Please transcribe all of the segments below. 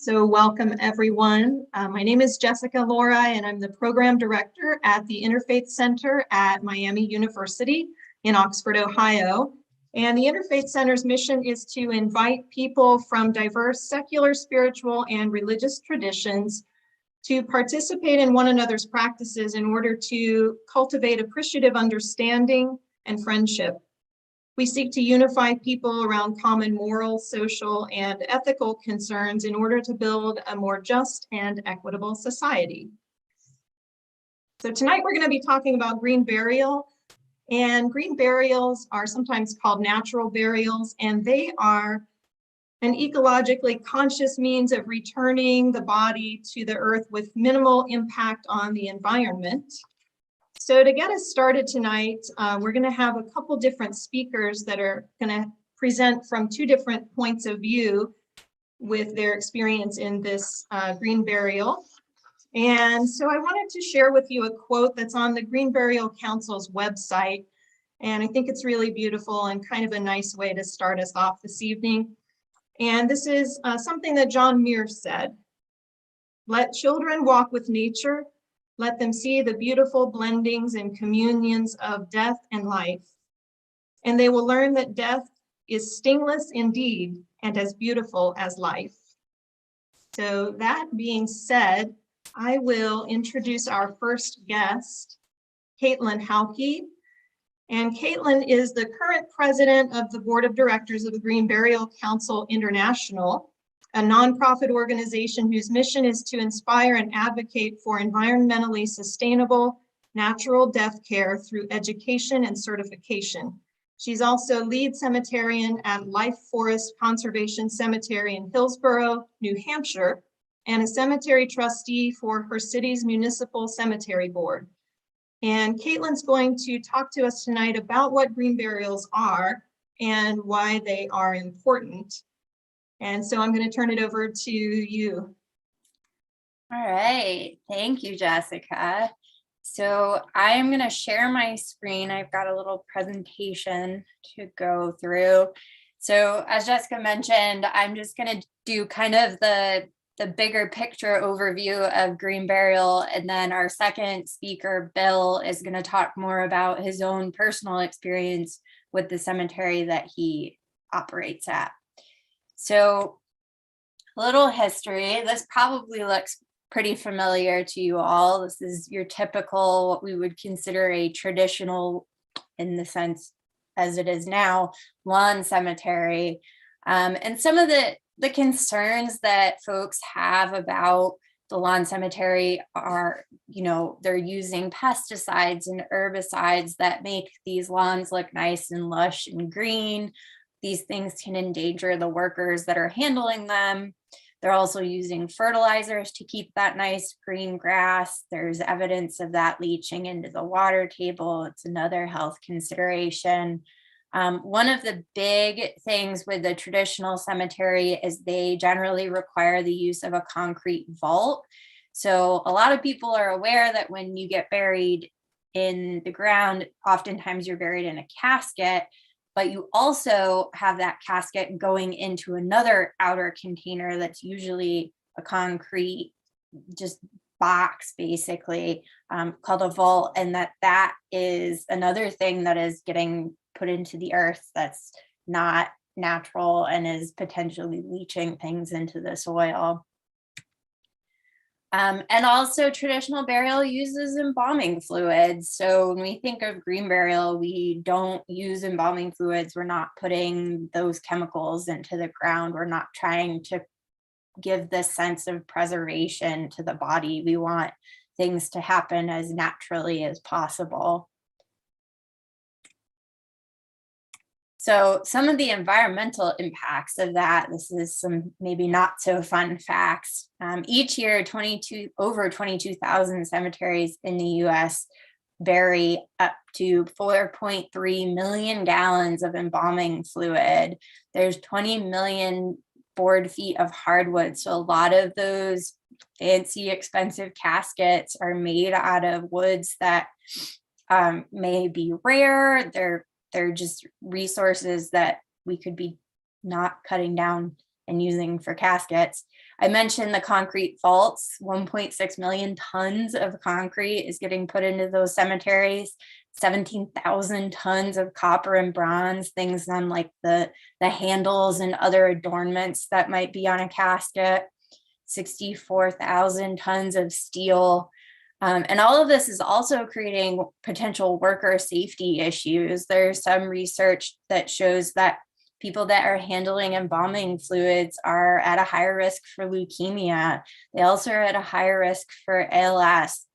So welcome everyone. My name is Jessica Laura and I'm the program director at the Interfaith Center at Miami University in Oxford, Ohio. And the Interfaith Center's mission is to invite people from diverse secular, spiritual, and religious traditions to participate in one another's practices in order to cultivate appreciative understanding and friendship. We seek to unify people around common moral, social, and ethical concerns in order to build a more just and equitable society. So tonight we're going to be talking about green burial. And green burials are sometimes called natural burials, and they are an ecologically conscious means of returning the body to the earth with minimal impact on the environment. So to get us started tonight, we're going to have a couple different speakers that are going to present from two different points of view with their experience in this green burial. And so I wanted to share with you a quote that's on the Green Burial Council's website. And I think it's really beautiful and kind of a nice way to start us off this evening. And this is something that John Muir said: "Let children walk with nature. Let them see the beautiful blendings and communions of death and life. And they will learn that death is stingless indeed and as beautiful as life." So that being said, I will introduce our first guest, Caitlyn Hauke. And Caitlyn is the current president of the board of directors of the Green Burial Council International, a nonprofit organization whose mission is to inspire and advocate for environmentally sustainable natural death care through education and certification. She's also lead cemeterian at Life Forest Conservation Cemetery in Hillsborough, New Hampshire, and a cemetery trustee for her city's municipal cemetery board. And Caitlyn's going to talk to us tonight about what green burials are and why they are important. And so I'm going to turn it over to you. All right. Thank you, Jessica. So I'm going to share my screen. I've got a little presentation to go through. So as Jessica mentioned, I'm just going to do kind of the bigger picture overview of green burial. And then our second speaker, Bill, is going to talk more about his own personal experience with the cemetery that he operates at. So a little history. This probably looks pretty familiar to you all. This is your typical, what we would consider a traditional, in the sense as it is now, lawn cemetery. And some of the concerns that folks have about the lawn cemetery are, they're using pesticides and herbicides that make these lawns look nice and lush and green. These things can endanger the workers that are handling them. They're also using fertilizers to keep that nice green grass. There's evidence of that leaching into the water table. It's another health consideration. One of the big things with the traditional cemetery is they generally require the use of a concrete vault. So a lot of people are aware that when you get buried in the ground, oftentimes you're buried in a casket, but you also have that casket going into another outer container that's usually a concrete just box, basically, called a vault. And that is another thing that is getting put into the earth that's not natural and is potentially leaching things into the soil. And also traditional burial uses embalming fluids. So when we think of green burial, we don't use embalming fluids. We're not putting those chemicals into the ground. We're not trying to give this sense of preservation to the body. We want things to happen as naturally as possible. So some of the environmental impacts of that, this is some maybe not so fun facts. Each year, over 22,000 cemeteries in the US bury up to 4.3 million gallons of embalming fluid. There's 20 million board feet of hardwood. So a lot of those fancy, expensive caskets are made out of woods that may be rare. They're just resources that we could be not cutting down and using for caskets. I mentioned the concrete vaults. 1.6 million tons of concrete is getting put into those cemeteries. 17,000 tons of copper and bronze, things on like the handles and other adornments that might be on a casket. 64,000 tons of steel. And all of this is also creating potential worker safety issues. There's some research that shows that people that are handling embalming fluids are at a higher risk for leukemia. They also are at a higher risk for ALS,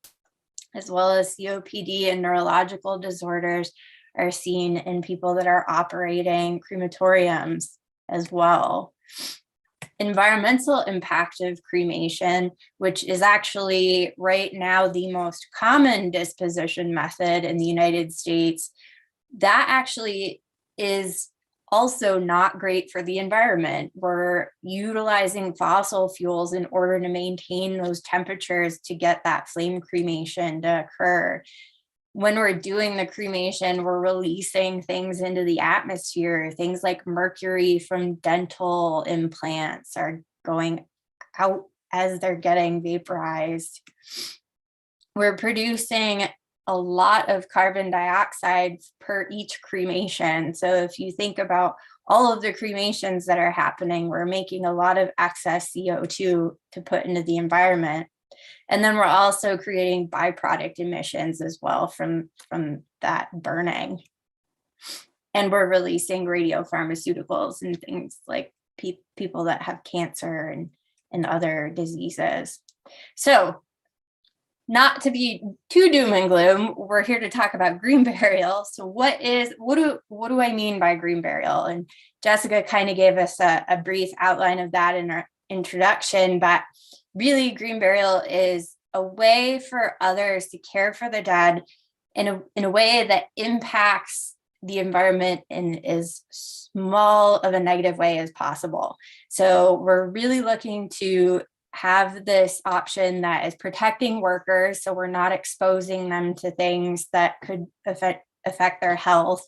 as well as COPD and neurological disorders are seen in people that are operating crematoriums as well. Environmental impact of cremation, which is actually right now the most common disposition method in the United States, that actually is also not great for the environment. We're utilizing fossil fuels in order to maintain those temperatures to get that flame cremation to occur. When we're doing the cremation, we're releasing things into the atmosphere. Things like mercury from dental implants are going out as they're getting vaporized. We're producing a lot of carbon dioxide per each cremation. So if you think about all of the cremations that are happening, we're making a lot of excess CO2 to put into the environment. And then we're also creating byproduct emissions as well from that burning. And we're releasing radiopharmaceuticals and things like people that have cancer and other diseases. So not to be too doom and gloom, we're here to talk about green burial. So what do I mean by green burial? And Jessica kind of gave us a brief outline of that in our introduction, but really green burial is a way for others to care for the dead in a way that impacts the environment in as small of a negative way as possible. So we're really looking to have this option that is protecting workers, so we're not exposing them to things that could affect their health.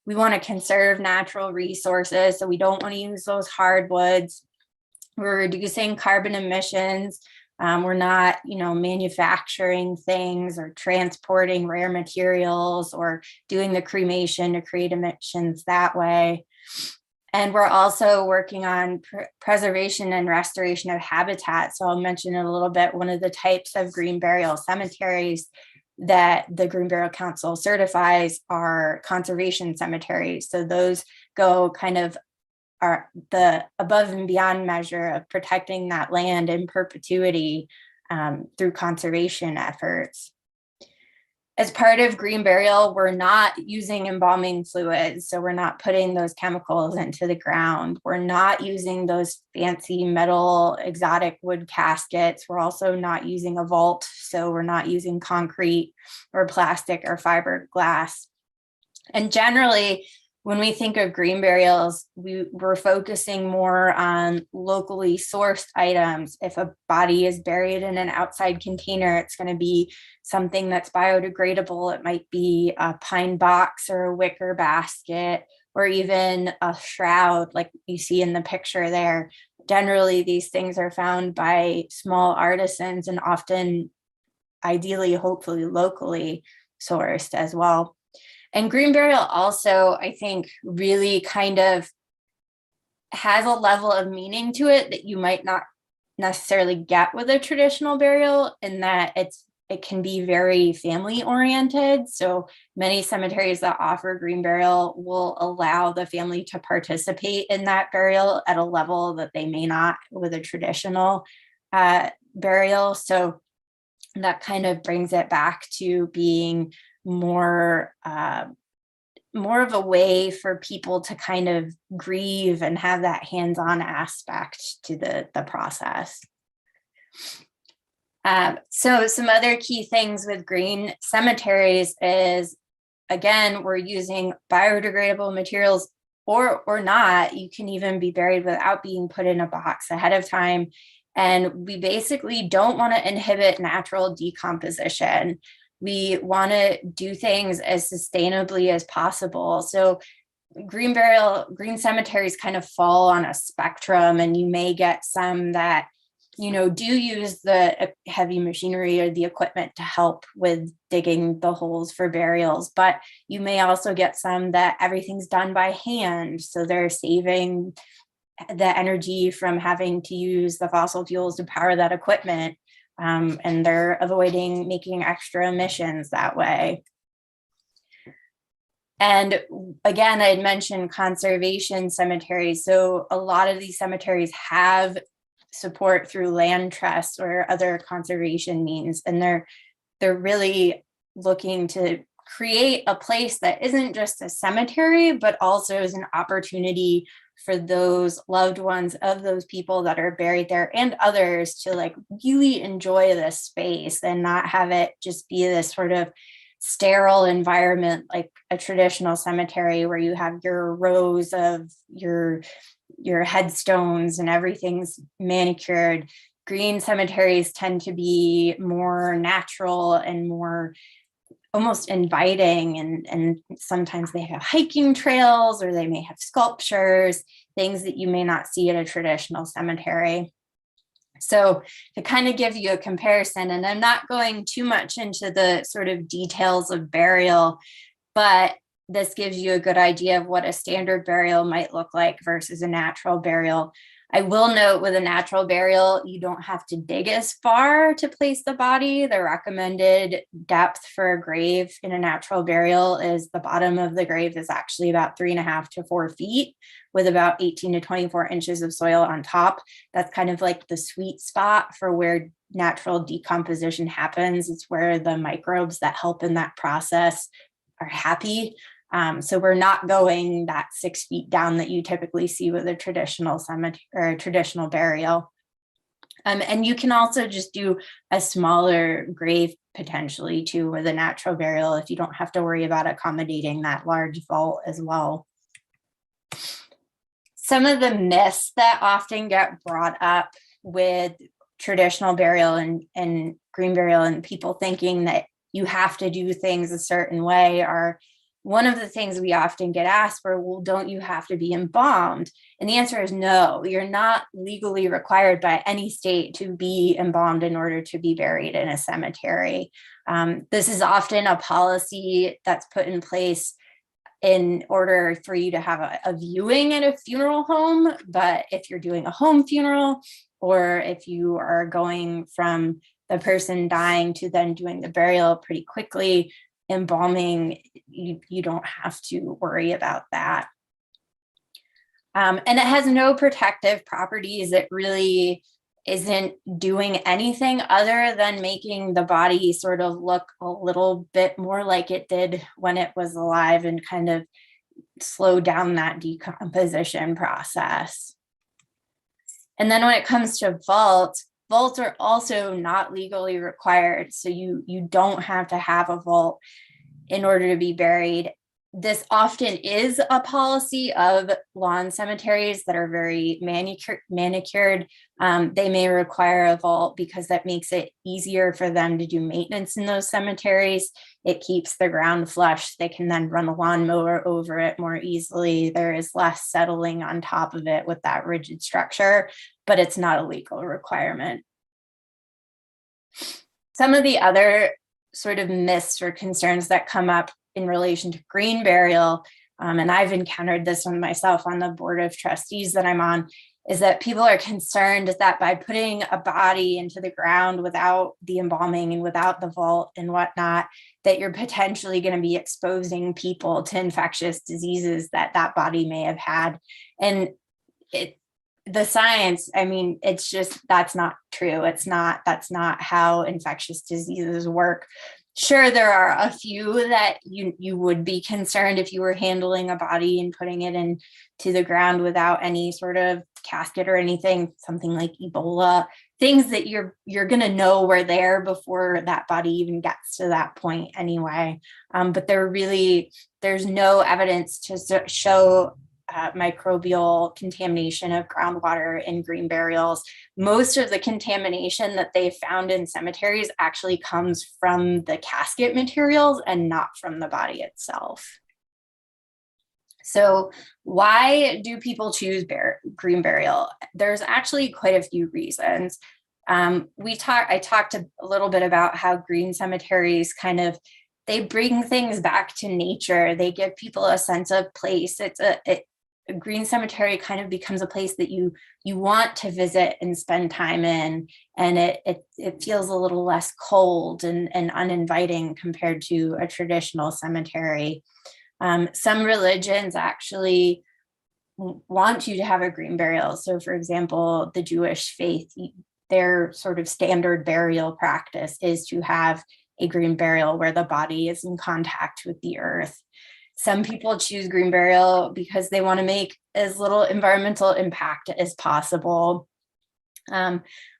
We want to conserve natural resources, so we don't want to use those hardwoods. We're reducing carbon emissions. We're not, manufacturing things or transporting rare materials or doing the cremation to create emissions that way. And we're also working on preservation and restoration of habitat. So I'll mention in a little bit, one of the types of green burial cemeteries that the Green Burial Council certifies are conservation cemeteries. So those go kind of are the above and beyond measure of protecting that land in perpetuity through conservation efforts. As part of green burial, we're not using embalming fluids, so we're not putting those chemicals into the ground. We're not using those fancy metal exotic wood caskets. We're also not using a vault, so we're not using concrete or plastic or fiberglass. And generally, when we think of green burials, we're focusing more on locally sourced items. If a body is buried in an outside container, it's going to be something that's biodegradable. It might be a pine box or a wicker basket, or even a shroud like you see in the picture there. Generally, these things are found by small artisans and often, ideally, hopefully locally sourced as well. And green burial also, I think, really kind of has a level of meaning to it that you might not necessarily get with a traditional burial, in that it can be very family oriented. So many cemeteries that offer green burial will allow the family to participate in that burial at a level that they may not with a traditional burial. So that kind of brings it back to being more of a way for people to kind of grieve and have that hands-on aspect to the process. So some other key things with green cemeteries is, again, we're using biodegradable materials or not. You can even be buried without being put in a box ahead of time. And we basically don't want to inhibit natural decomposition. We want to do things as sustainably as possible. So green cemeteries kind of fall on a spectrum, and you may get some that, do use the heavy machinery or the equipment to help with digging the holes for burials, but you may also get some that everything's done by hand. So they're saving the energy from having to use the fossil fuels to power that equipment. And they're avoiding making extra emissions that way. And again, I had mentioned conservation cemeteries. So a lot of these cemeteries have support through land trusts or other conservation means. And they're really looking to create a place that isn't just a cemetery, but also is an opportunity for those loved ones of those people that are buried there and others to like really enjoy this space and not have it just be this sort of sterile environment like a traditional cemetery where you have your rows of your headstones and everything's manicured. Green cemeteries tend to be more natural and more almost inviting, and sometimes they have hiking trails or they may have sculptures, things that you may not see at a traditional cemetery. So to kind of give you a comparison, and I'm not going too much into the sort of details of burial, but this gives you a good idea of what a standard burial might look like versus a natural burial. I will note with a natural burial, you don't have to dig as far to place the body. The recommended depth for a grave in a natural burial is the bottom of the grave is actually about 3.5 to 4 feet with about 18 to 24 inches of soil on top. That's kind of like the sweet spot for where natural decomposition happens. It's where the microbes that help in that process are happy. So we're not going that 6 feet down that you typically see with a traditional cemetery or a traditional burial. And you can also just do a smaller grave potentially too with a natural burial if you don't have to worry about accommodating that large vault as well. Some of the myths that often get brought up with traditional burial and green burial and people thinking that you have to do things a certain way are, one of the things we often get asked for, well, don't you have to be embalmed? And the answer is no, you're not legally required by any state to be embalmed in order to be buried in a cemetery. This is often a policy that's put in place in order for you to have a viewing at a funeral home. But if you're doing a home funeral, or if you are going from the person dying to then doing the burial pretty quickly, embalming, you don't have to worry about that. And it has no protective properties. It really isn't doing anything other than making the body sort of look a little bit more like it did when it was alive and kind of slow down that decomposition process. And then when it comes to vaults are also not legally required. So you don't have to have a vault in order to be buried. This often is a policy of lawn cemeteries that are very manicured. They may require a vault because that makes it easier for them to do maintenance in those cemeteries. It keeps the ground flush. They can then run a lawnmower over it more easily. There is less settling on top of it with that rigid structure, but it's not a legal requirement. Some of the other sort of myths or concerns that come up in relation to green burial, and I've encountered this one myself on the board of trustees that I'm on, is that people are concerned that by putting a body into the ground without the embalming and without the vault and whatnot, that you're potentially going to be exposing people to infectious diseases that body may have had. And the science, I mean, it's just, that's not true. That's not how infectious diseases work. Sure, there are a few that you would be concerned if you were handling a body and putting it into the ground without any sort of casket or anything, something like Ebola, things that you're going to know were there before that body even gets to that point anyway. But there's no evidence to show microbial contamination of groundwater in green burials. Most of the contamination that they found in cemeteries actually comes from the casket materials and not from the body itself. So why do people choose green burial? There's actually quite a few reasons. I talked a little bit about how green cemeteries they bring things back to nature. They give people a sense of place. A green cemetery kind of becomes a place that you want to visit and spend time in, and it feels a little less cold and uninviting compared to a traditional cemetery. Some religions actually want you to have a green burial. So for example, the Jewish faith, their sort of standard burial practice is to have a green burial where the body is in contact with the earth. Some people choose green burial because they want to make as little environmental impact as possible.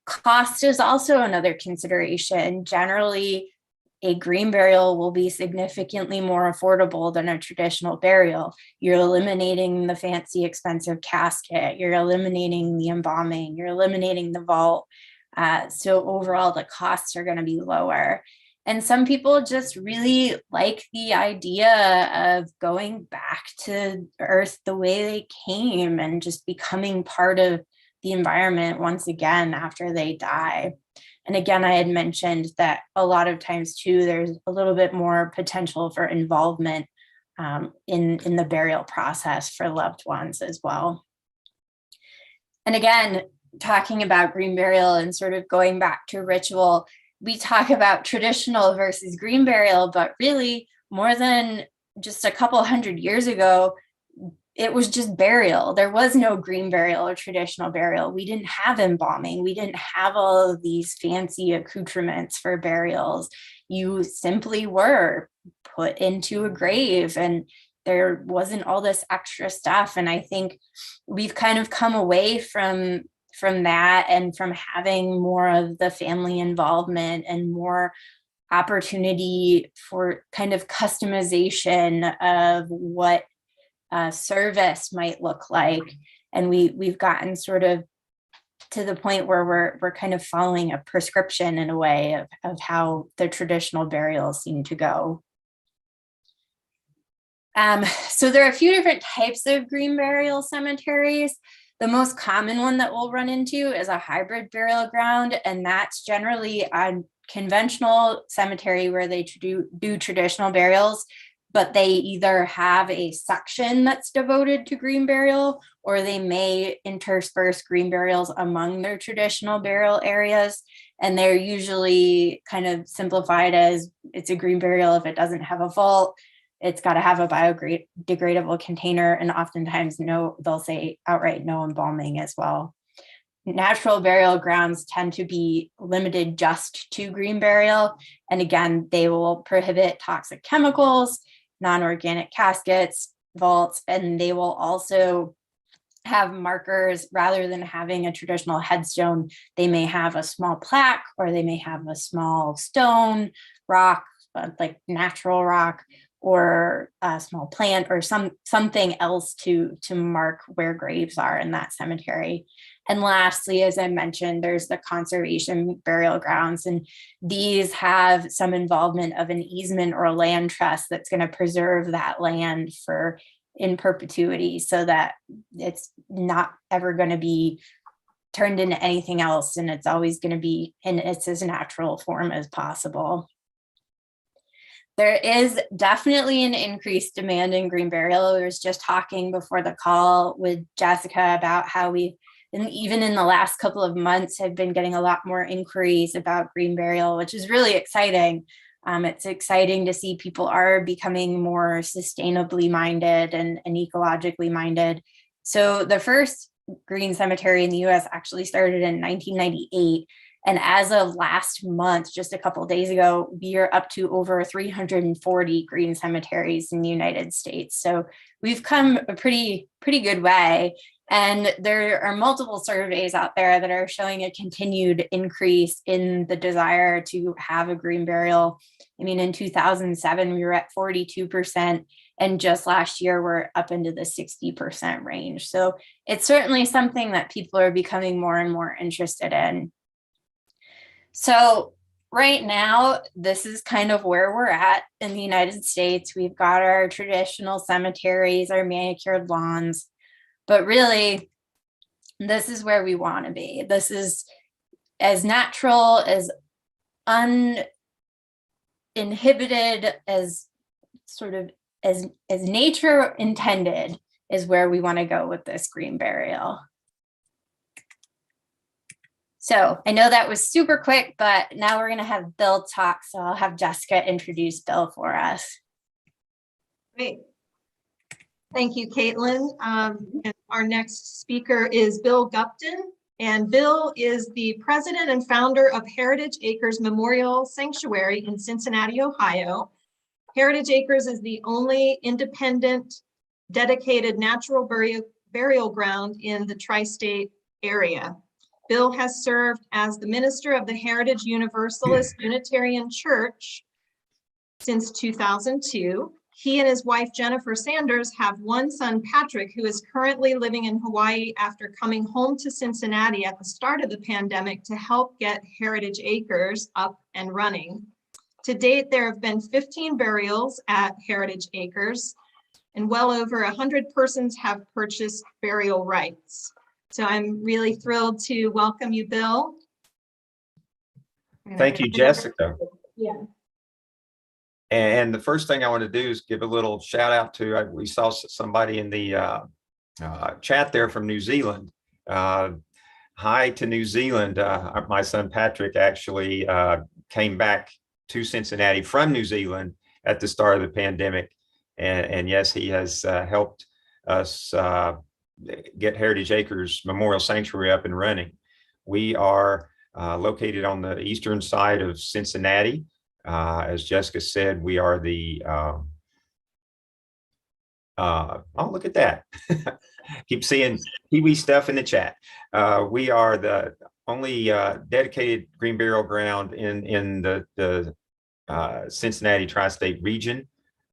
Cost is also another consideration. Generally, a green burial will be significantly more affordable than a traditional burial. You're eliminating the fancy, expensive casket. You're eliminating the embalming. You're eliminating the vault. So overall, the costs are going to be lower. And some people just really like the idea of going back to Earth the way they came and just becoming part of the environment once again after they die. And again, I had mentioned that a lot of times too, there's a little bit more potential for involvement in the burial process for loved ones as well. And again, talking about green burial and sort of going back to ritual, we talk about traditional versus green burial, but really more than just a couple hundred years ago, it was just burial. There was no green burial or traditional burial. We didn't have embalming. We didn't have all of these fancy accoutrements for burials. You simply were put into a grave and there wasn't all this extra stuff. And I think we've kind of come away from that and from having more of the family involvement and more opportunity for kind of customization of what service might look like. And we've gotten sort of to the point where we're kind of following a prescription in a way of how the traditional burials seem to go. So there are a few different types of green burial cemeteries. The most common one that we'll run into is a hybrid burial ground, and that's generally a conventional cemetery where they do traditional burials, but they either have a section that's devoted to green burial, or they may intersperse green burials among their traditional burial areas. And they're usually kind of simplified as it's a green burial if it doesn't have a vault. It's got to have a biodegradable container, and oftentimes they'll say outright no embalming as well. Natural burial grounds tend to be limited just to green burial. And again, they will prohibit toxic chemicals, non-organic caskets, vaults, and they will also have markers. Rather than having a traditional headstone, they may have a small plaque, or they may have a small stone, rock, like natural rock, or a small plant, or something else to mark where graves are in that cemetery. And lastly, as I mentioned, there's the conservation burial grounds, and these have some involvement of an easement or a land trust that's going to preserve that land in perpetuity, so that it's not ever going to be turned into anything else, and it's always going to be in its as natural form as possible. There is definitely an increased demand in green burial. I was just talking before the call with Jessica about how even in the last couple of months, have been getting a lot more inquiries about green burial, which is really exciting. It's exciting to see people are becoming more sustainably minded and ecologically minded. So the first green cemetery in the US actually started in 1998. And as of last month, just a couple of days ago, we are up to over 340 green cemeteries in the United States. So we've come a pretty good way. And there are multiple surveys out there that are showing a continued increase in the desire to have a green burial. I mean, in 2007, we were at 42%. And just last year, we're up into the 60% range. So it's certainly something that people are becoming more and more interested in. So right now, this is kind of where we're at in the United States. We've got our traditional cemeteries, our manicured lawns, but really, this is where we want to be. This is as natural, as uninhibited, as sort of as nature intended, is where we want to go with this green burial. So I know that was super quick, but now we're going to have Bill talk. So I'll have Jessica introduce Bill for us. Great. Thank you, Caitlyn. And our next speaker is Bill Gupton. And Bill is the president and founder of Heritage Acres Memorial Sanctuary in Cincinnati, Ohio. Heritage Acres is the only independent, dedicated natural burial ground in the tri-state area. Bill has served as the minister of the Heritage Universalist Unitarian Church since 2002. He and his wife, Jennifer Sanders, have one son, Patrick, who is currently living in Hawaii after coming home to Cincinnati at the start of the pandemic to help get Heritage Acres up and running. To date, there have been 15 burials at Heritage Acres, and well over 100 persons have purchased burial rights. So I'm really thrilled to welcome you, Bill. Thank you, Jessica. Yeah. And the first thing I want to do is give a little shout out to, we saw somebody in the chat there from New Zealand. Hi to New Zealand. My son Patrick actually came back to Cincinnati from New Zealand at the start of the pandemic. And yes, he has helped us get Heritage Acres Memorial Sanctuary up and running. We are located on the eastern side of Cincinnati. As Jessica said, we are the, oh, look at that. Keep seeing Kiwi stuff in the chat. We are the only dedicated green burial ground in the Cincinnati tri-state region.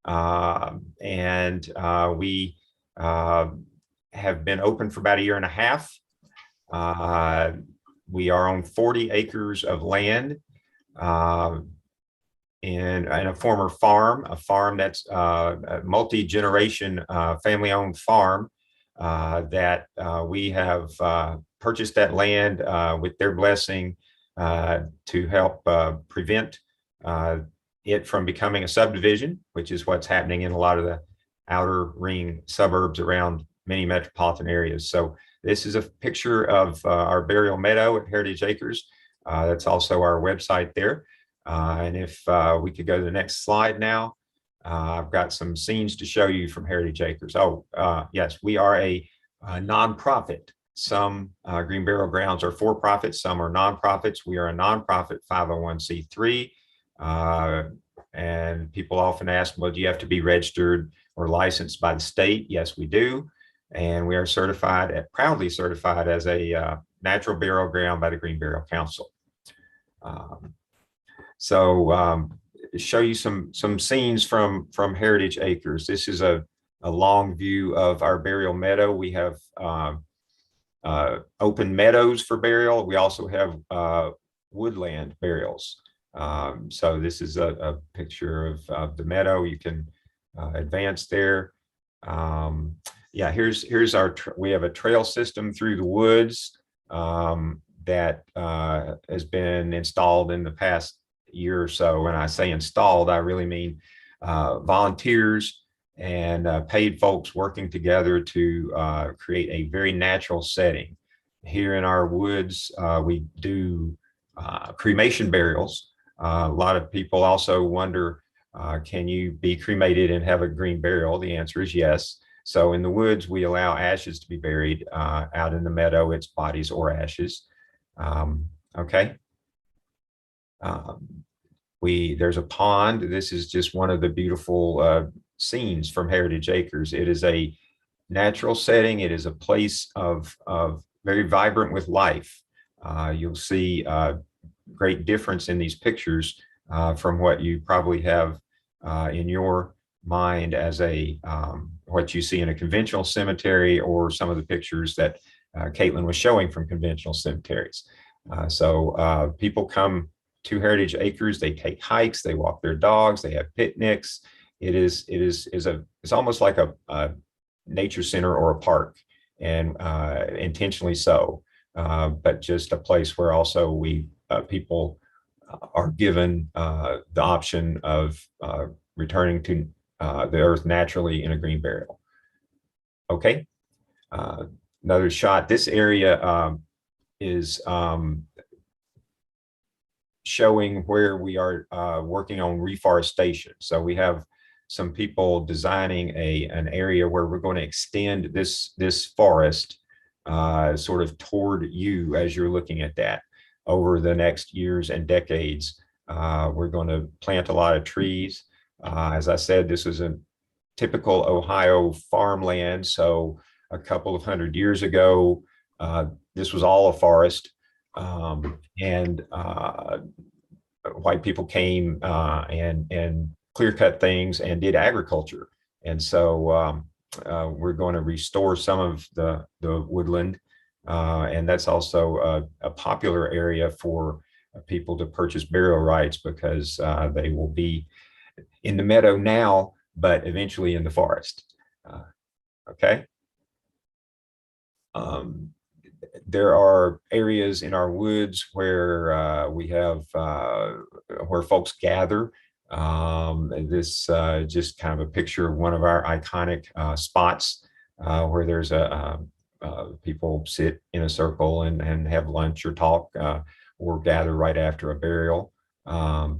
And we have been open for about a year and a half. We are on 40 acres of land in a former farm, a farm that's a multi-generation family-owned farm that we have purchased that land with their blessing to help prevent it from becoming a subdivision, which is what's happening in a lot of the outer ring suburbs around many metropolitan areas. So this is a picture of our burial meadow at Heritage Acres. That's also our website there. And if we could go to the next slide now, I've got some scenes to show you from Heritage Acres. Oh, yes, we are a nonprofit. Some green burial grounds are for-profit, some are nonprofits. We are a nonprofit 501c3. And people often ask, well, do you have to be registered or licensed by the state? Yes, we do. And we are certified, proudly certified as a natural burial ground by the Green Burial Council. Show you some scenes from Heritage Acres. This is a long view of our burial meadow. We have open meadows for burial. We also have woodland burials. So this is a picture of the meadow. You can advance there. Yeah, here's our, we have a trail system through the woods that has been installed in the past year or so. When I say installed, I really mean volunteers and paid folks working together to create a very natural setting. Here in our woods, we do cremation burials. A lot of people also wonder, can you be cremated and have a green burial? The answer is yes. So in the woods, we allow ashes to be buried. Out in the meadow, it's bodies or ashes. Okay. There's a pond. This is just one of the beautiful scenes from Heritage Acres. It is a natural setting. It is a place of very vibrant with life. You'll see great difference in these pictures from what you probably have in your mind as a what you see in a conventional cemetery, or some of the pictures that Caitlyn was showing from conventional cemeteries. So people come to Heritage Acres. They take hikes, they walk their dogs, they have picnics. It's almost like a nature center or a park, and intentionally so, but just a place where also people are given the option of returning to the earth naturally in a green burial. Okay, another shot. This area is showing where we are working on reforestation. So we have some people designing an area where we're going to extend this forest sort of toward you as you're looking at that over the next years and decades. We're going to plant a lot of trees. As I said, this was a typical Ohio farmland. So a couple of 100 years ago, this was all a forest. And white people came and clear cut things and did agriculture. And so we're going to restore some of the woodland. And that's also a popular area for people to purchase burial rights, because they will be in the meadow now, but eventually in the forest. Okay. There are areas in our woods where we have where folks gather. This just kind of a picture of one of our iconic spots where there's people sit in a circle and have lunch or talk or gather right after a burial.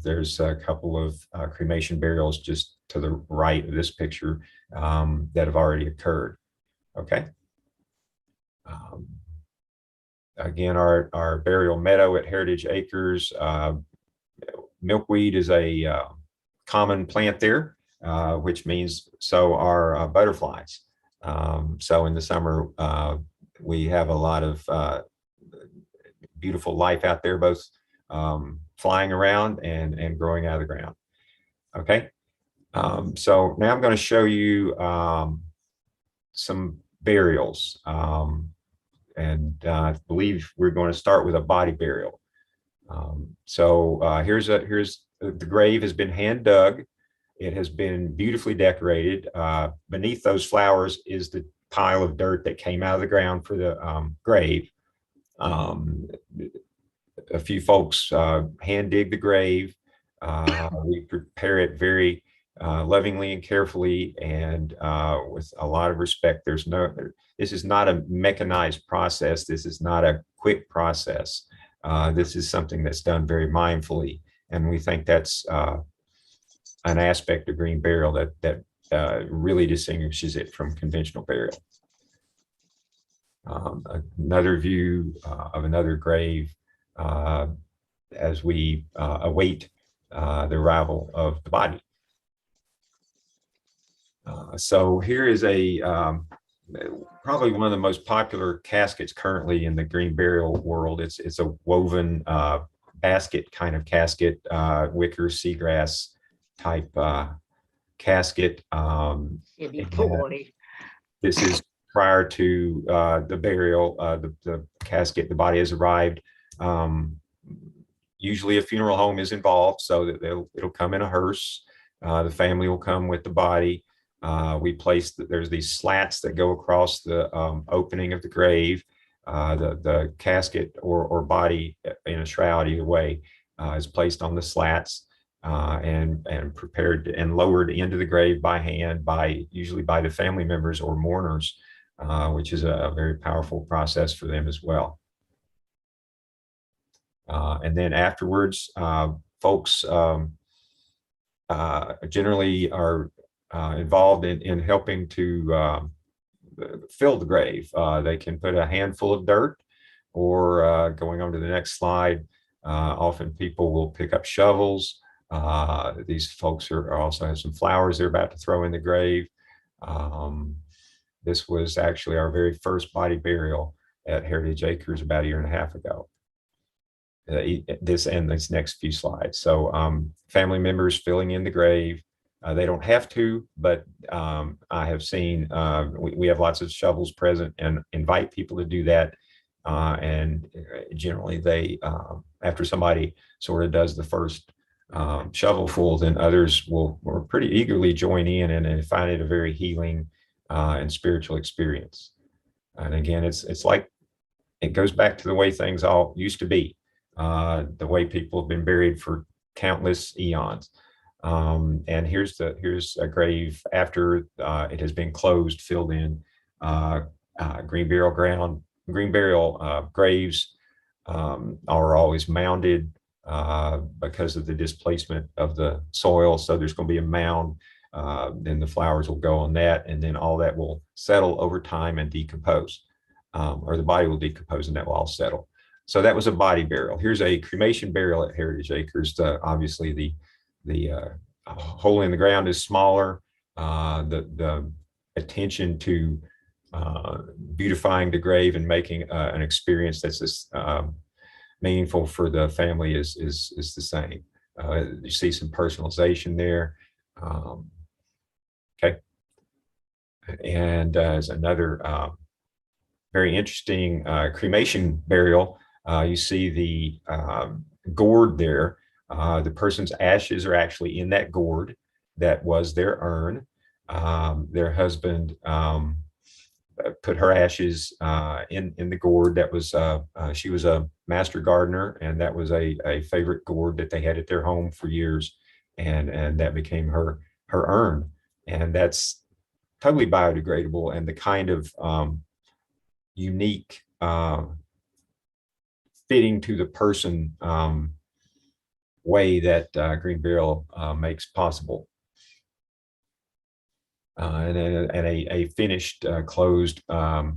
There's a couple of cremation burials just to the right of this picture that have already occurred. Okay. Again, our burial meadow at Heritage Acres, milkweed is a common plant there, which means so are butterflies. So in the summer, we have a lot of beautiful life out there, both flying around and growing out of the ground. Okay, so now I'm going to show you some burials. And I believe we're going to start with a body burial. Here's the grave has been hand dug. It has been beautifully decorated. Beneath those flowers is the pile of dirt that came out of the ground for the grave. A few folks hand dig the grave. We prepare it very lovingly and carefully, and with a lot of respect. This is not a mechanized process. This is not a quick process. This is something that's done very mindfully, and we think that's an aspect of green burial that really distinguishes it from conventional burial. Another view of another grave as we await the arrival of the body. So here is probably one of the most popular caskets currently in the green burial world. It's a woven basket kind of casket, wicker seagrass type casket. This is prior to the burial. The casket, the body has arrived. Usually a funeral home is involved, so that it'll come in a hearse. The family will come with the body. We place there's these slats that go across the opening of the grave. The casket or body in a shroud, either way, is placed on the slats and prepared and lowered into the grave by hand, usually by the family members or mourners, which is a very powerful process for them as well. And then afterwards, folks generally are involved in helping to fill the grave. They can put a handful of dirt, or going on to the next slide, often people will pick up shovels. These folks also have some flowers they're about to throw in the grave. This was actually our very first body burial at Heritage Acres about 1.5 years ago. This and this next few slides. So family members filling in the grave. They don't have to, but I have seen, we have lots of shovels present and invite people to do that And generally they, after somebody sort of does the first shovelful, then others will pretty eagerly join in and find it a very healing and spiritual experience. And again, it's like, it goes back to the way things all used to be, the way people have been buried for countless eons. And here's a grave after it has been closed, filled in. Green burial graves are always mounded because of the displacement of the soil. So there's going to be a mound, then the flowers will go on that, and then all that will settle over time and decompose, or the body will decompose and that will all settle. So that was a body burial. Here's a cremation burial at Heritage Acres. Obviously the hole in the ground is smaller. The attention to beautifying the grave and making an experience that's meaningful for the family is the same. You see some personalization there. Okay. And as another very interesting cremation burial, you see the gourd there. The person's ashes are actually in that gourd that was their urn. Their husband put her ashes in the gourd that was, she was a master gardener, and that was a favorite gourd that they had at their home for years, and that became her urn. And that's totally biodegradable, and the kind of unique fitting to the person way that green burial makes possible. And a finished closed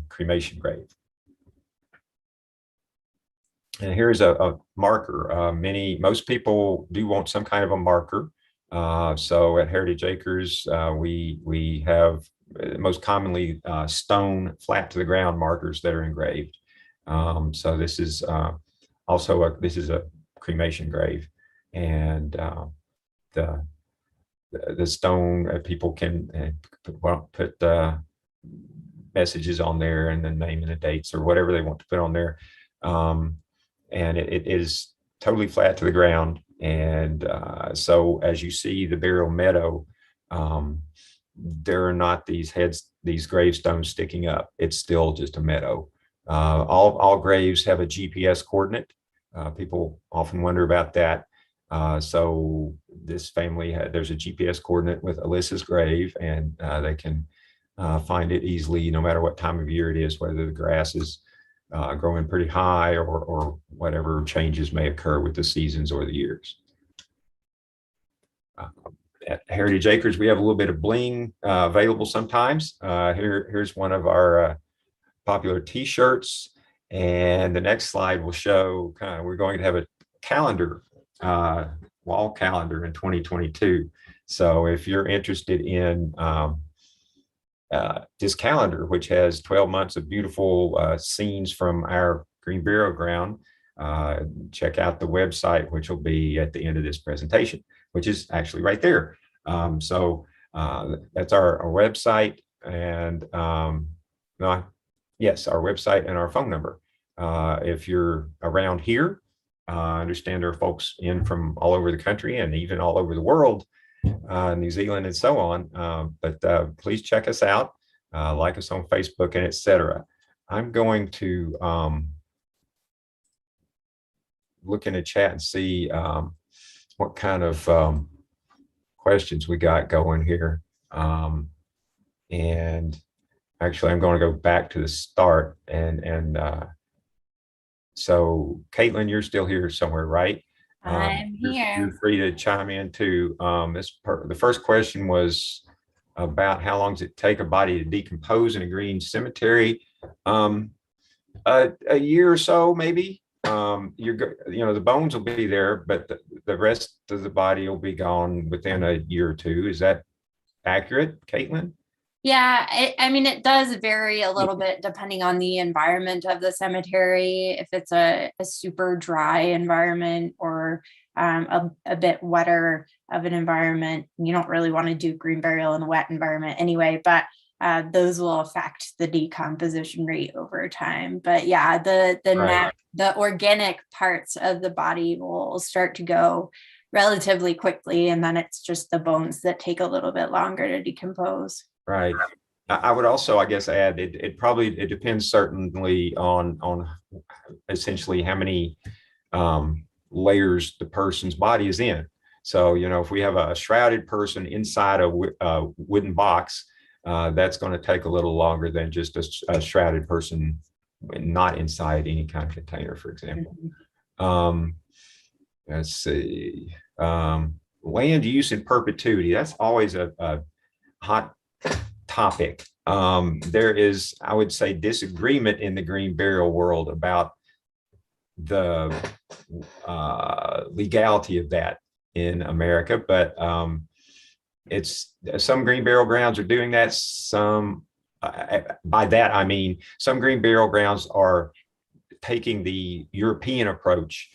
cremation grave. And here's a marker. Most people do want some kind of a marker. So at Heritage Acres, we have most commonly stone flat to the ground markers that are engraved. So this is also a cremation grave, and the stone, people can put messages on there and the name and the dates or whatever they want to put on there. And it is totally flat to the ground. And so as you see the burial meadow, there are not these gravestones sticking up. It's still just a meadow. All graves have a GPS coordinate. People often wonder about that. So this family there's a GPS coordinate with Alyssa's grave, and they can find it easily no matter what time of year it is, whether the grass is growing pretty high or whatever changes may occur with the seasons or the years. At Heritage Acres, we have a little bit of bling available sometimes. Here's one of our popular t-shirts, and the next slide will show we're going to have a calendar, wall calendar in 2022. So if you're interested in this calendar, which has 12 months of beautiful scenes from our green burial ground, check out the website, which will be at the end of this presentation, which is actually right there. So that's our website, and yes, our website and our phone number. If you're around here, I understand there are folks in from all over the country and even all over the world, New Zealand and so on. But please check us out, like us on Facebook and etc. I'm going to look in the chat and see what kind of questions we got going here. And actually, I'm going to go back to the start and so Caitlyn, you're still here somewhere, right? I'm here. You're free to chime in too. The first question was about how long does it take a body to decompose in a green cemetery? A year or so, maybe. The bones will be there, but the rest of the body will be gone within a year or two. Is that accurate, Caitlyn? Yeah, it does vary a little bit depending on the environment of the cemetery. If it's a super dry environment or a bit wetter of an environment, you don't really want to do green burial in a wet environment anyway. But those will affect the decomposition rate over time. But yeah, the organic parts of the body will start to go relatively quickly, and then it's just the bones that take a little bit longer to decompose. Right. I would also, I guess, add it depends certainly on essentially how many layers the person's body is in. So, if we have a shrouded person inside a wooden box, that's going to take a little longer than just a shrouded person not inside any kind of container, for example. Let's see. Land use in perpetuity. That's always a hot topic. There is, I would say, disagreement in the green burial world about the legality of that in America, but it's some green burial grounds are doing that. Some, by that I mean, some green burial grounds are taking the European approach,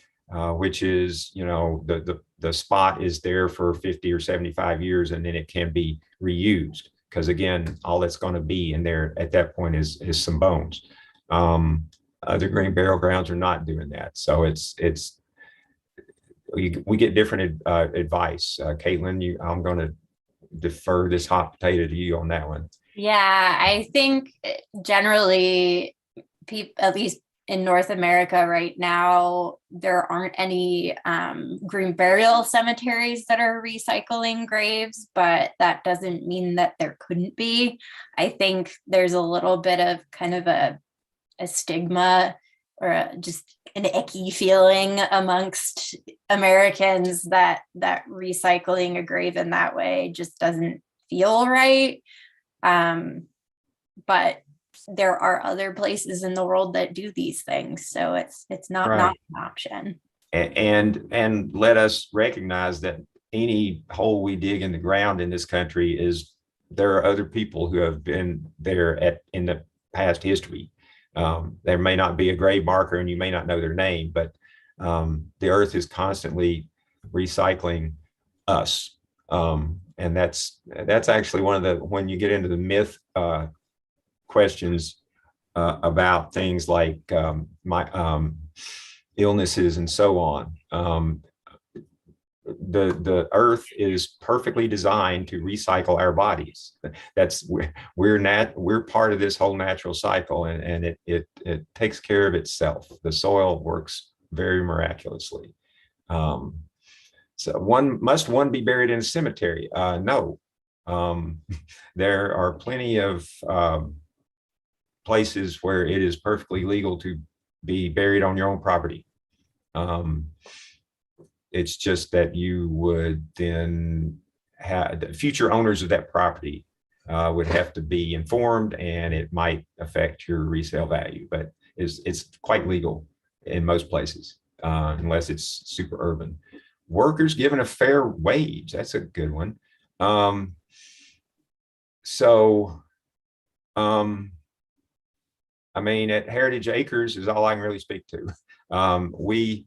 which is, the spot is there for 50 or 75 years, and then it can be reused. Because again, all that's going to be in there at that point is some bones. Other green burial grounds are not doing that. So we get different advice. Caitlyn, I'm going to defer this hot potato to you on that one. Yeah, I think generally, at least in North America right now, there aren't any green burial cemeteries that are recycling graves, but that doesn't mean that there couldn't be. I think there's a little bit of kind of a stigma or just an icky feeling amongst Americans that recycling a grave in that way just doesn't feel right. But there are other places in the world that do these things, so it's not an option. And let us recognize that any hole we dig in the ground in this country there are other people who have been there in the past history. There may not be a grave marker and you may not know their name, but the earth is constantly recycling us. And that's actually one of when you get into the myth questions about things like illnesses and so on. The earth is perfectly designed to recycle our bodies. We're part of this whole natural cycle, and it takes care of itself. The soil works very miraculously. So must one be buried in a cemetery? No. There are plenty of places where it is perfectly legal to be buried on your own property. It's just that you would then have the future owners of that property would have to be informed, and it might affect your resale value, but it's quite legal in most places, unless it's super urban. Workers given a fair wage. That's a good one. I mean, at Heritage Acres is all I can really speak to. We,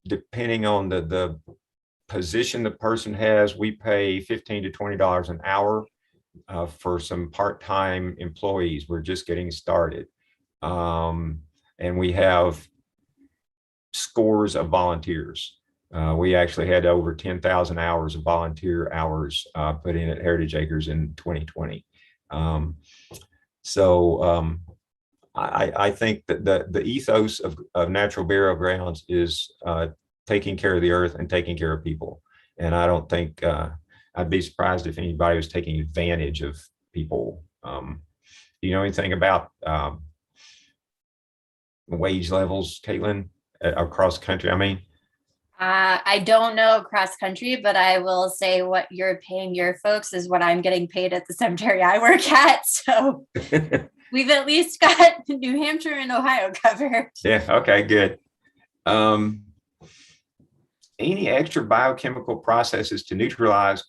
depending on the position the person has, we pay $15 to $20 an hour for some part-time employees. We're just getting started. And we have scores of volunteers. We actually had over 10,000 hours of volunteer hours put in at Heritage Acres in 2020. I think that the ethos of natural burial grounds is taking care of the earth and taking care of people. And I don't think I'd be surprised if anybody was taking advantage of people. Do you know anything about wage levels, Caitlyn, across country? I mean, I don't know cross country, but I will say what you're paying your folks is what I'm getting paid at the cemetery I work at. So we've at least got New Hampshire and Ohio covered. Yeah. Okay, good. Any extra biochemical processes to neutralize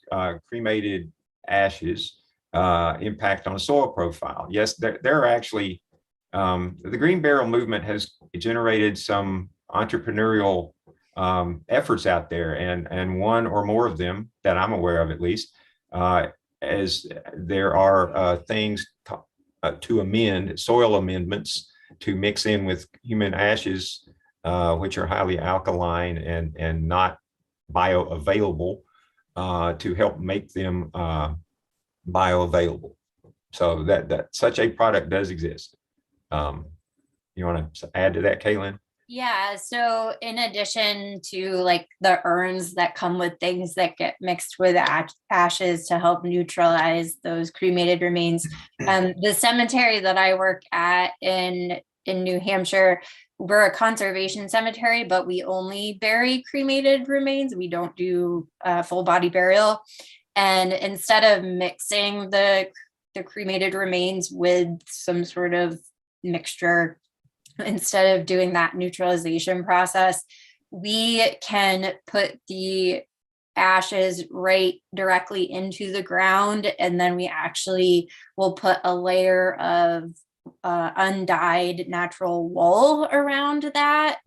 cremated ashes impact on soil profile? Yes, there are actually, the green burial movement has generated some entrepreneurial efforts out there, and one or more of them that I'm aware of, at least, as there are things to amend, soil amendments to mix in with human ashes, which are highly alkaline and not bioavailable, to help make them bioavailable. So that such a product does exist. You want to add to that, Caitlyn? Yeah, so in addition to like the urns that come with things that get mixed with ashes to help neutralize those cremated remains, the cemetery that I work at in New Hampshire, we're a conservation cemetery, but we only bury cremated remains. We don't do full body burial. And instead of mixing the cremated remains with some sort of mixture, instead of doing that neutralization process, we can put the ashes right directly into the ground, and then we actually will put a layer of undyed natural wool around that.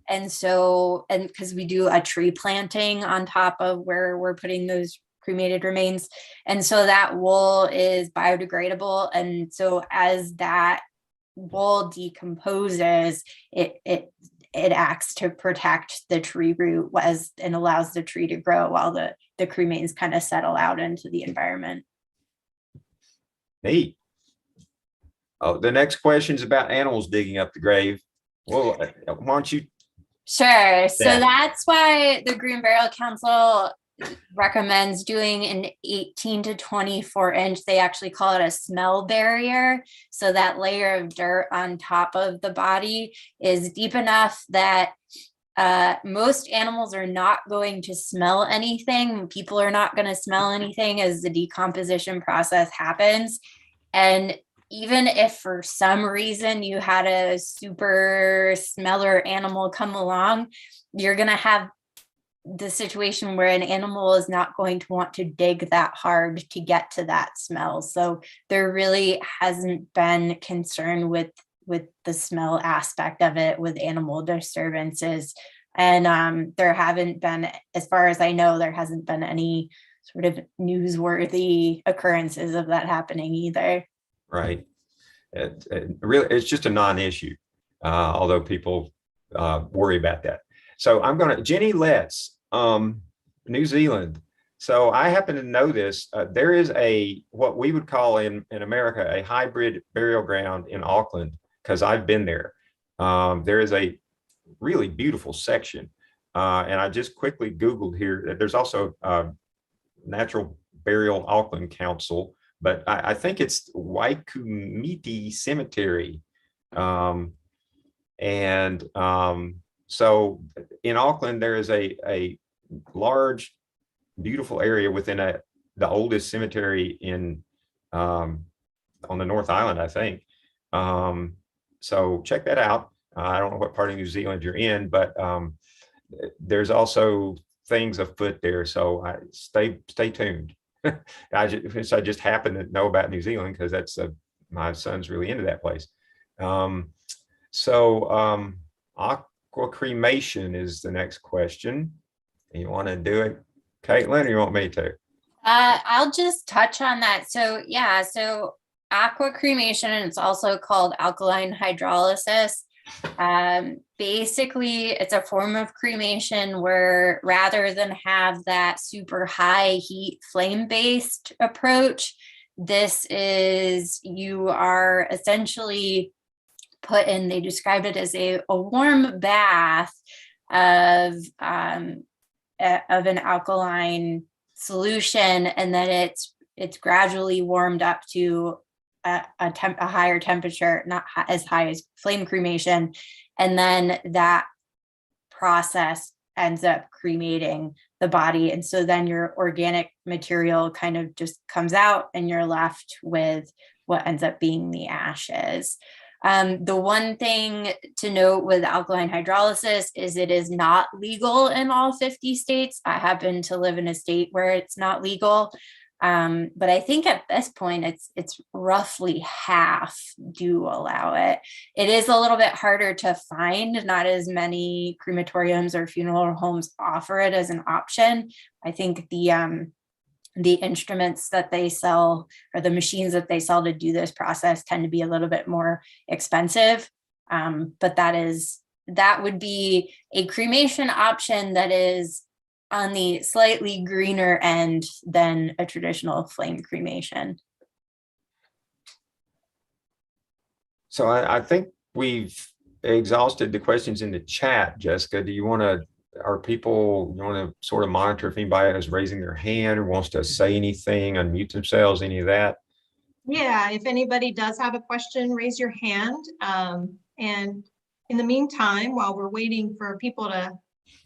And so, and because we do a tree planting on top of where we're putting those cremated remains, and so that wool is biodegradable, and so as that wool decomposes, it acts to protect the tree root and allows the tree to grow while the cremains kind of settle out into the environment. Neat. Oh, the next question is about animals digging up the grave. Well, why don't you? Sure. So that's why the Green Burial Council recommends doing an 18 to 24 inch, they actually call it a smell barrier. So that layer of dirt on top of the body is deep enough that most animals are not going to smell anything. People are not going to smell anything as the decomposition process happens. And even if for some reason you had a super smeller animal come along, you're going to have the situation where an animal is not going to want to dig that hard to get to that smell. So there really hasn't been concern with the smell aspect of it with animal disturbances. And there haven't been, as far as I know, there hasn't been any sort of newsworthy occurrences of that happening either. Right. Really, it's just a non-issue, although people worry about that. So I'm going to, Jenny Letts, New Zealand. So I happen to know this. There is what we would call in America, a hybrid burial ground in Auckland, because I've been there. There is a really beautiful section. And I just quickly Googled here that there's also Natural Burial Auckland Council, but I think it's Waikumete Cemetery. So in Auckland, there is a large, beautiful area within the oldest cemetery on the North Island, I think. So check that out. I don't know what part of New Zealand you're in, but there's also things afoot there. So stay tuned. I just happen to know about New Zealand because that's my son's really into that place. Aqua cremation is the next question. You want to do it, Caitlyn, or you want me to? I'll just touch on that. So yeah, so aqua cremation, and it's also called alkaline hydrolysis. Basically, it's a form of cremation where rather than have that super high heat flame-based approach, this is you are essentially put in, they describe it as a warm bath of an alkaline solution, and then it's gradually warmed up to a higher temperature, not as high as flame cremation, and then that process ends up cremating the body. And so then your organic material kind of just comes out and you're left with what ends up being the ashes. The one thing to note with alkaline hydrolysis is it is not legal in all 50 states. I happen to live in a state where it's not legal. But I think at this point, it's roughly half do allow it. It is a little bit harder to find. Not as many crematoriums or funeral homes offer it as an option. I think the the instruments that they sell or the machines that they sell to do this process tend to be a little bit more expensive. But that would be a cremation option that is on the slightly greener end than a traditional flame cremation. So I think we've exhausted the questions in the chat. Jessica, do you want to, you want to sort of monitor if anybody is raising their hand or wants to say anything, unmute themselves, any of that? Yeah, if anybody does have a question, raise your hand. And in the meantime, while we're waiting for people to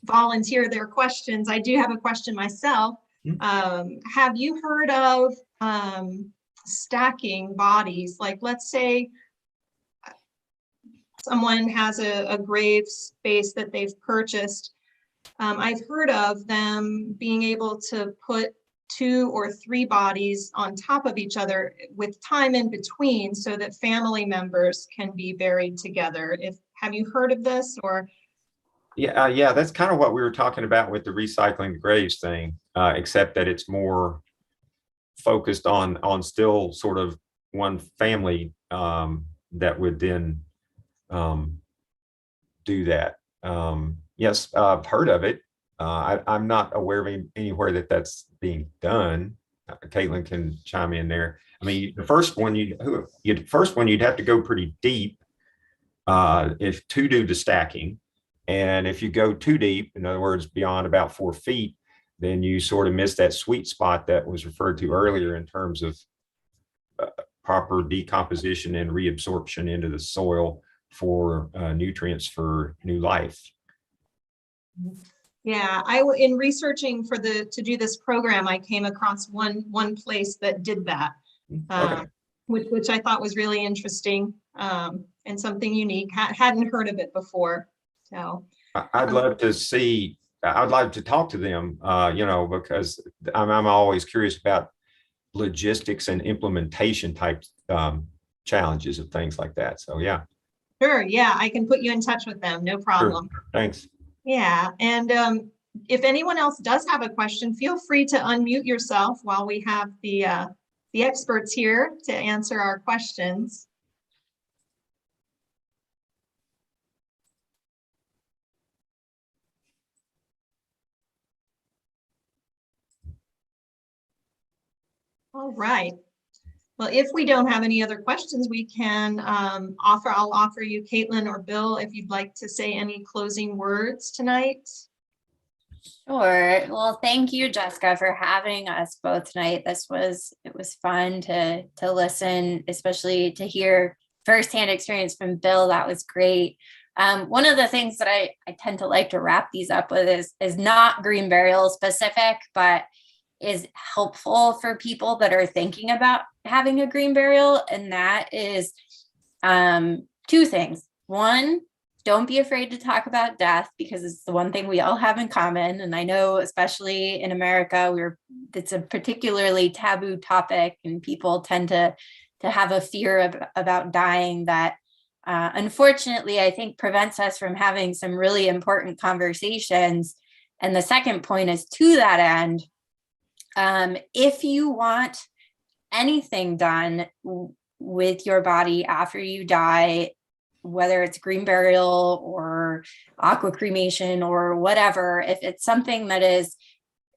volunteer their questions, I do have a question myself. Have you heard of stacking bodies? Like, let's say someone has a grave space that they've purchased. I've heard of them being able to put 2 or 3 bodies on top of each other with time in between so that family members can be buried together. Have you heard of this? Or yeah, that's kind of what we were talking about with the recycling the graves thing, except that it's more focused on still sort of one family that would then do that. Yes, I've heard of it. I'm not aware of anywhere that's being done. Caitlyn can chime in there. I mean, the first one you'd have to go pretty deep if to do the stacking, and if you go too deep, in other words, beyond about 4 feet, then you sort of miss that sweet spot that was referred to earlier in terms of proper decomposition and reabsorption into the soil for nutrients for new life. yeah, in researching to do this program, I came across one place that did that, Okay. which I thought was really interesting and something unique. Hadn't heard of it before. So I'd love to see. I'd like to talk to them. Because I'm always curious about logistics and implementation type challenges of things like that. So yeah. sure, yeah, I can put you in touch with them, no problem. Sure. Thanks. Yeah, and if anyone else does have a question, feel free to unmute yourself while we have the experts here to answer our questions. All right. Well, if we don't have any other questions, we can I'll offer you, Caitlyn or Bill, if you'd like to say any closing words tonight. Sure. Well, thank you, Jessica, for having us both tonight. It was fun to listen, especially to hear firsthand experience from Bill. That was great. One of the things that I tend to like to wrap these up with is not green burial specific, but is helpful for people that are thinking about having a green burial. And that is 2 things. One, don't be afraid to talk about death, because it's the one thing we all have in common. And I know, especially in America, it's a particularly taboo topic, and people tend to have a fear about dying that unfortunately, I think prevents us from having some really important conversations. And the second point is, to that end, if you want anything done with your body after you die, whether it's green burial or aqua cremation or whatever, if it's something that is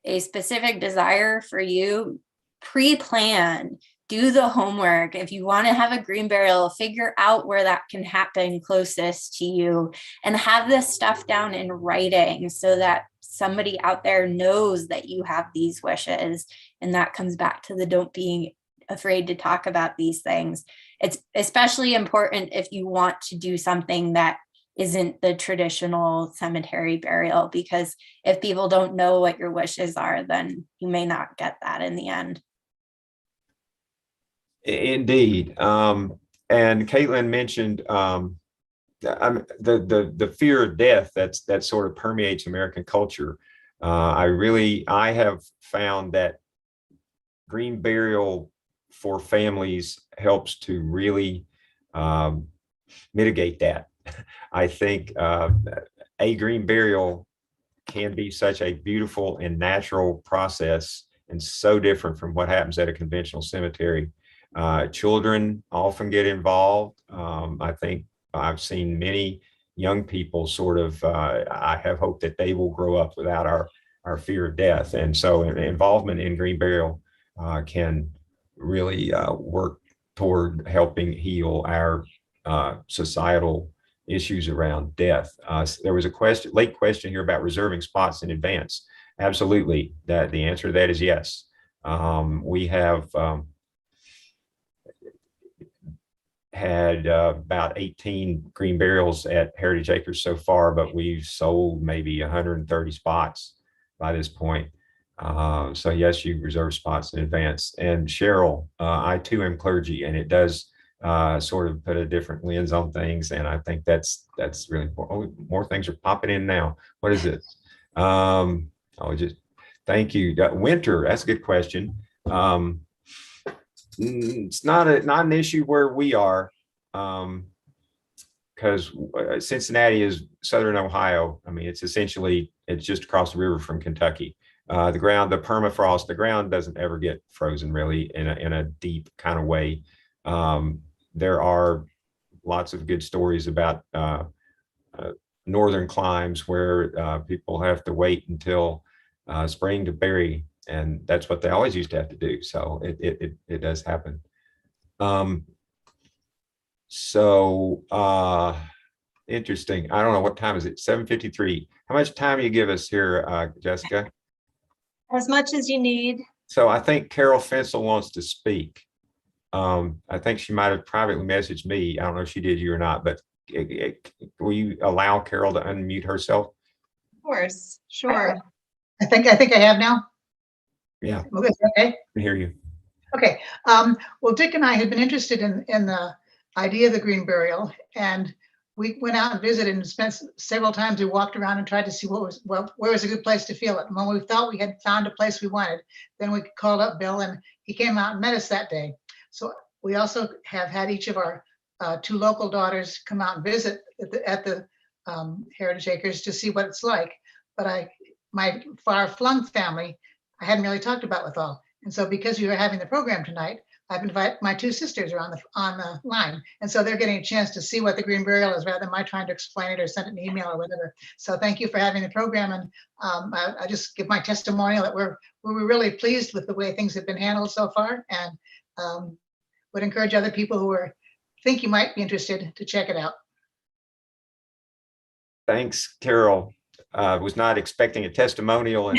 a specific desire for you, pre-plan, do the homework. If you want to have a green burial, figure out where that can happen closest to you, and have this stuff down in writing so that somebody out there knows that you have these wishes. And that comes back to the don't be afraid to talk about these things. It's especially important if you want to do something that isn't the traditional cemetery burial, because if people don't know what your wishes are, then you may not get that in the end. Indeed. And Caitlyn mentioned the fear of death that sort of permeates American culture. I have found that green burial for families helps to really mitigate that. I think a green burial can be such a beautiful and natural process and so different from what happens at a conventional cemetery. Children often get involved. I think I've seen many young people sort of, I have hope that they will grow up without our fear of death. And so involvement in green burial can really work toward helping heal our societal issues around death. There was a late question here about reserving spots in advance. Absolutely, that the answer to that is yes. We have had about 18 green burials at Heritage Acres so far, but we've sold maybe 130 spots by this point. So yes, you reserve spots in advance. And Cheryl, I too am clergy, and it does sort of put a different lens on things. And I think that's really important. Oh, more things are popping in now. What is it? Thank you. Winter, that's a good question. It's not an issue where we are, because Cincinnati is southern Ohio. I mean, it's just across the river from Kentucky. The permafrost, the ground doesn't ever get frozen really in a deep kind of way. There are lots of good stories about northern climes where people have to wait until spring to bury, and that's what they always used to have to do. So it does happen. Interesting. I don't know, what time is it? 7:53. How much time do you give us here, Jessica? As much as you need. So I think Carol Fensel wants to speak. I think she might have privately messaged me. I don't know if she did you or not, but will you allow Carol to unmute herself? Of course, sure. I think I have now. Yeah. Okay. I can hear you. Okay. Well, Dick and I had been interested in the idea of the green burial, and we went out and visited and spent several times. We walked around and tried to see where was a good place to feel it. And when we thought we had found a place we wanted, then we called up Bill, and he came out and met us that day. So we also have had each of our two local daughters come out and visit at the Heritage Acres to see what it's like. But my far-flung family, I hadn't really talked about with all. And so because we were having the program tonight, I've invited my two sisters are on the line. And so they're getting a chance to see what the green burial is rather than my trying to explain it or send an email or whatever. So thank you for having the program. And I just give my testimonial that we're really pleased with the way things have been handled so far, and would encourage other people who think you might be interested to check it out. Thanks, Carol. Was not expecting a testimonial, and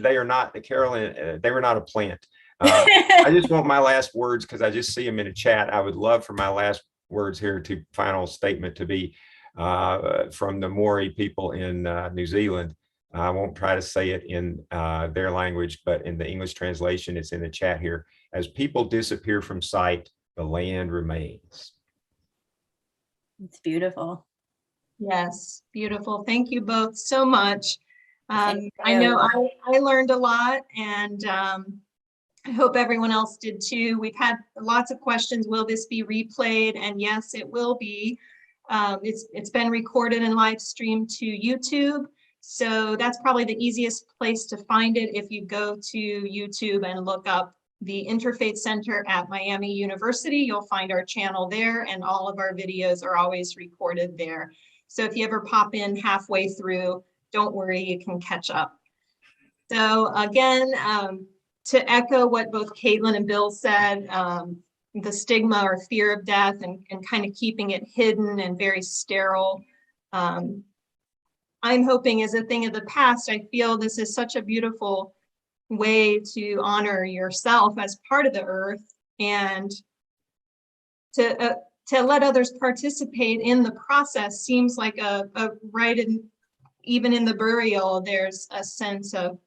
they are not, Carol, they were not a plant. I just want my last words, because I just see them in a chat. I would love for my last words here to final statement to be from the Maori people in New Zealand. I won't try to say it in their language, but in the English translation, it's in the chat here. As people disappear from sight, the land remains. It's beautiful. Yes, beautiful. Thank you both so much. Thank I know you. I learned a lot, and I hope everyone else did too. We've had lots of questions. Will this be replayed? And yes, it will be. It's been recorded and live streamed to YouTube. So that's probably the easiest place to find it. If you go to YouTube and look up the Interfaith Center at Miami University, you'll find our channel there, and all of our videos are always recorded there. So if you ever pop in halfway through, don't worry, you can catch up. So again, to echo what both Caitlyn and Bill said, the stigma or fear of death and kind of keeping it hidden and very sterile, I'm hoping is a thing of the past. I feel this is such a beautiful way to honor yourself as part of the earth, and to let others participate in the process seems like a right. And even in the burial, there's a sense of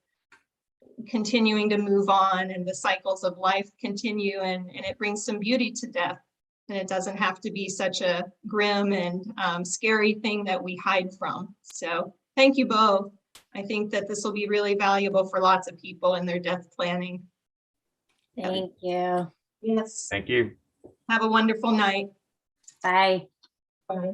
continuing to move on, and the cycles of life continue, and it brings some beauty to death. And it doesn't have to be such a grim and scary thing that we hide from. So thank you both. I think that this will be really valuable for lots of people in their death planning. Thank you. Yes. Thank you. Have a wonderful night. Bye. Bye.